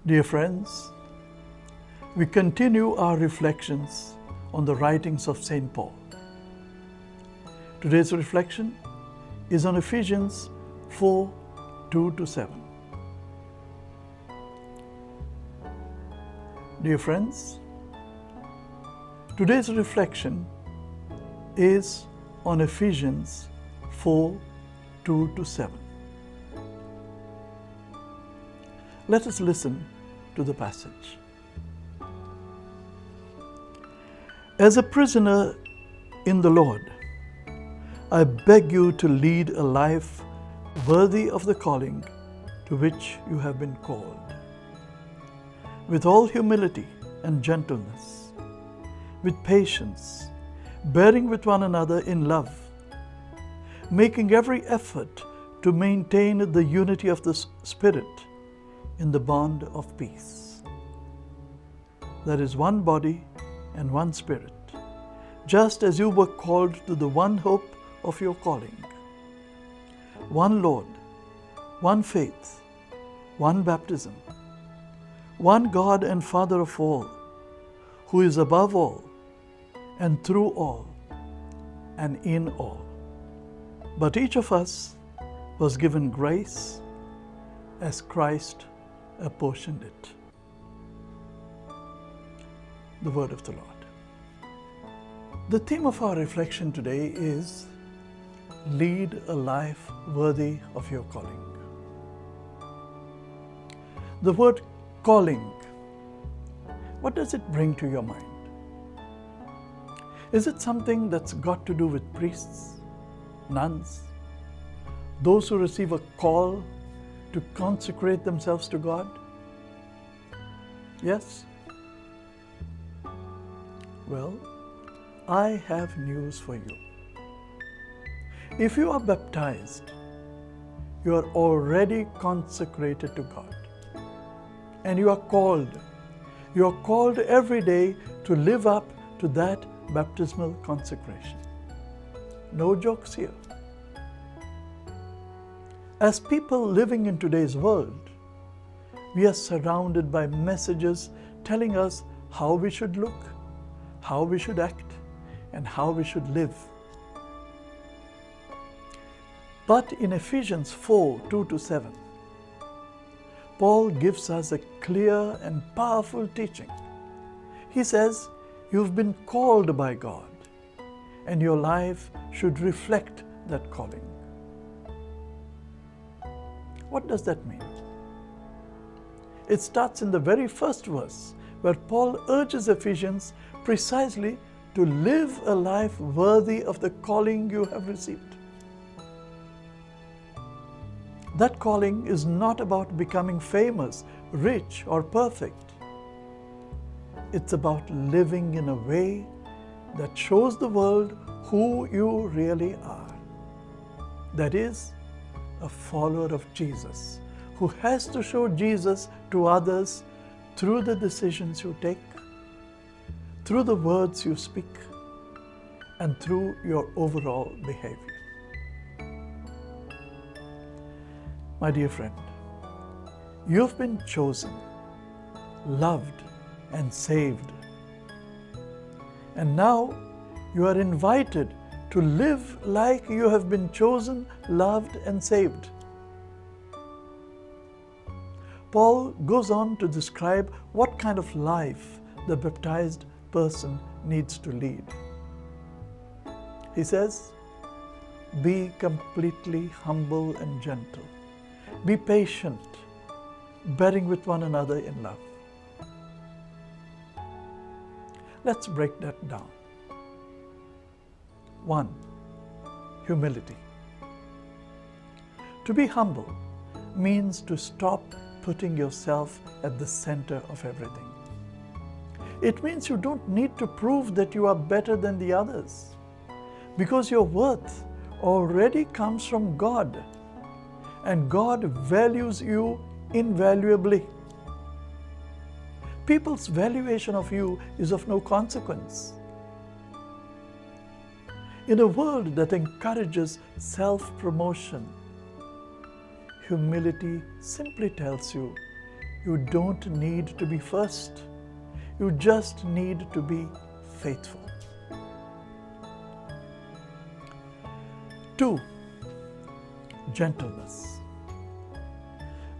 Dear friends, we continue our reflections on the writings of St. Paul. Today's reflection is on Ephesians 4:2-7. Dear friends, today's reflection is on Ephesians 4:2-7. Let us listen to the passage. As a prisoner in the Lord, I beg you to lead a life worthy of the calling to which you have been called, with all humility and gentleness, with patience, bearing with one another in love, making every effort to maintain the unity of the Spirit in the bond of peace. There is one body and one Spirit, just as you were called to the one hope of your calling. One Lord, one faith, one baptism, one God and Father of all, who is above all, and through all, and in all. But each of us was given grace as Christ apportioned it. The word of the Lord. The theme of our reflection today is lead a life worthy of your calling. The word calling, what does it bring to your mind? Is it something that's got to do with priests, nuns, those who receive a call to consecrate themselves to God? Yes? Well, I have news for you. If you are baptized, you are already consecrated to God. And you are called. You are called every day to live up to that baptismal consecration. No jokes here. As people living in today's world, we are surrounded by messages telling us how we should look, how we should act, and how we should live. But in Ephesians 4:2-7, Paul gives us a clear and powerful teaching. He says, you've been called by God, and your life should reflect that calling. What does that mean? It starts in the very first verse, where Paul urges Ephesians precisely to live a life worthy of the calling you have received. That calling is not about becoming famous, rich, or perfect. It's about living in a way that shows the world who you really are. That is, a follower of Jesus, who has to show Jesus to others through the decisions you take, through the words you speak, and through your overall behavior. My dear friend, you've been chosen, loved, and saved. And now you are invited to live like you have been chosen, loved, and saved. Paul goes on to describe what kind of life the baptized person needs to lead. He says, be completely humble and gentle. Be patient, bearing with one another in love. Let's break that down. 1. Humility. To be humble means to stop putting yourself at the center of everything. It means you don't need to prove that you are better than the others, because your worth already comes from God, and God values you invaluably. People's valuation of you is of no consequence. In a world that encourages self-promotion, humility simply tells you You don't need to be first. You just need to be faithful. 2. Gentleness.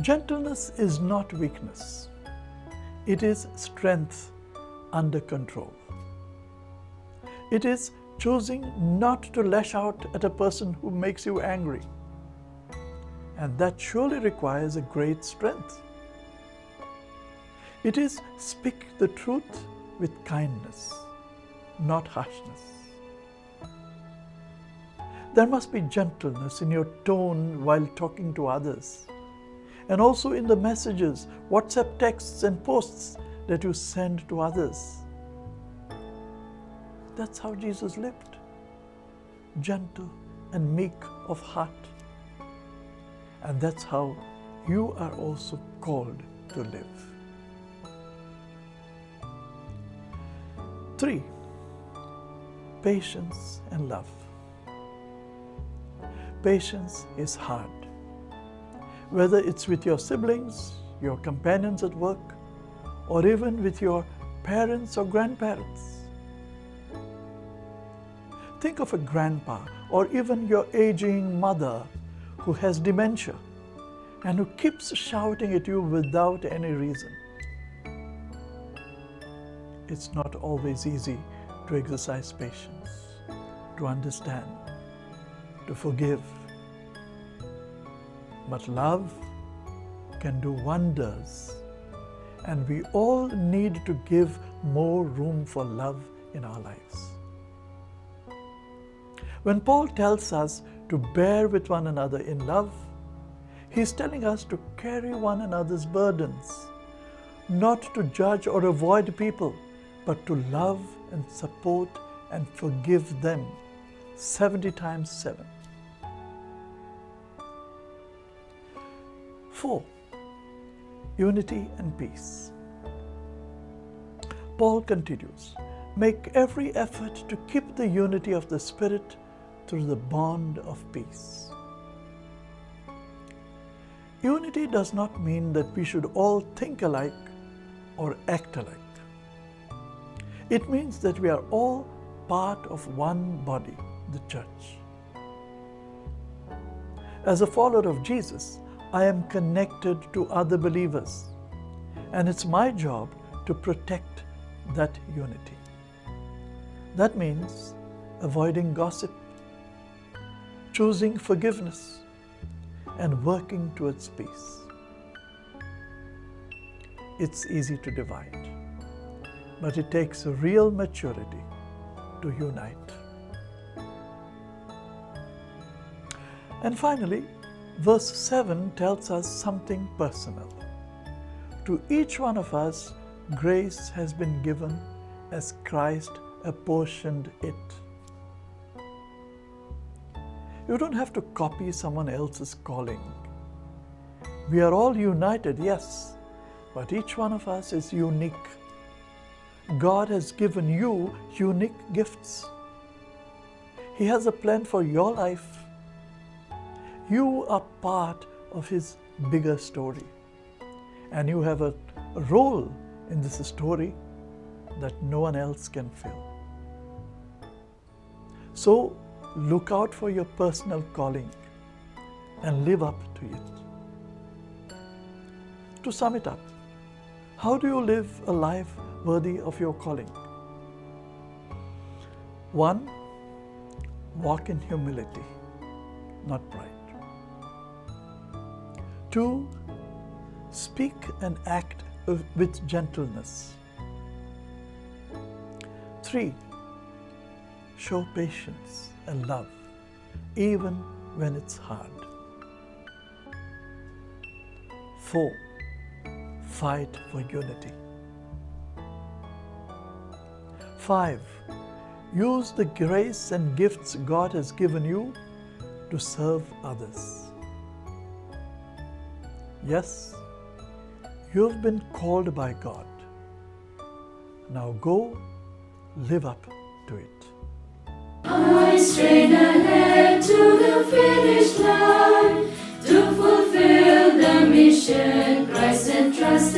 Gentleness is not weakness. It is strength under control. It is choosing not to lash out at a person who makes you angry. And that surely requires a great strength. It is speak the truth with kindness, not harshness. There must be gentleness in your tone while talking to others, and also in the messages, WhatsApp texts and posts that you send to others. That's how Jesus lived, gentle and meek of heart. And that's how you are also called to live. 3. Patience and love. Patience is hard. Whether it's with your siblings, your companions at work, or even with your parents or grandparents. Think of a grandpa or even your aging mother who has dementia and who keeps shouting at you without any reason. It's not always easy to exercise patience, to understand, to forgive. But love can do wonders, and we all need to give more room for love in our lives. When Paul tells us to bear with one another in love, he's telling us to carry one another's burdens, not to judge or avoid people, but to love and support and forgive them 70 times 7. 4. Unity and peace. Paul continues, make every effort to keep the unity of the Spirit through the bond of peace. Unity does not mean that we should all think alike or act alike. It means that we are all part of one body, the church. As a follower of Jesus, I am connected to other believers, and it's my job to protect that unity. That means avoiding gossip, choosing forgiveness, and working towards peace. It's easy to divide, but it takes a real maturity to unite. And finally, verse 7 tells us something personal. To each one of us, grace has been given as Christ apportioned it. You don't have to copy someone else's calling. We are all united, yes, but each one of us is unique. God has given you unique gifts. He has a plan for your life. You are part of His bigger story, and you have a role in this story that no one else can fill. So, look out for your personal calling and live up to it. To sum it up, how do you live a life worthy of your calling? 1. Walk in humility, not pride. 2. Speak and act with gentleness. 3. Show patience and love, even when it's hard. 4. Fight for unity. 5. Use the grace and gifts God has given you to serve others. Yes, you've been called by God. Now go live up to it. I strain ahead to the finish line to fulfill the mission Christ entrusted.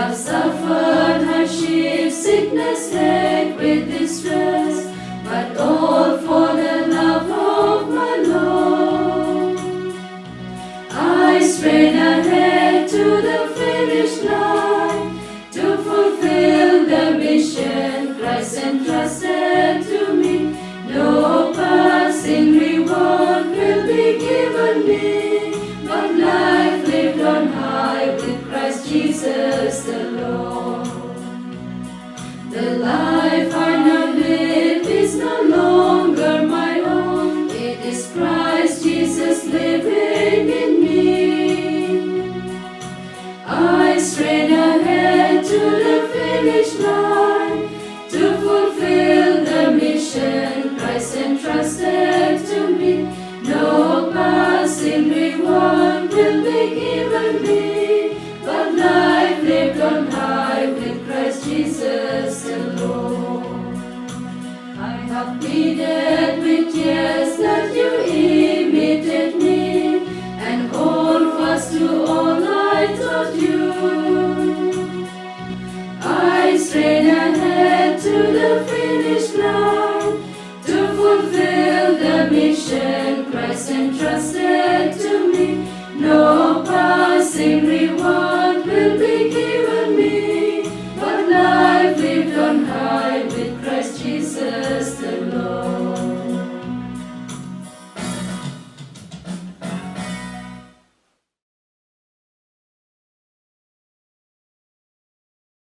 I've suffered hardship, sickness, hate with distress, but all for the love of my Lord. I strain ahead to the finish line to fulfill the mission Christ entrusted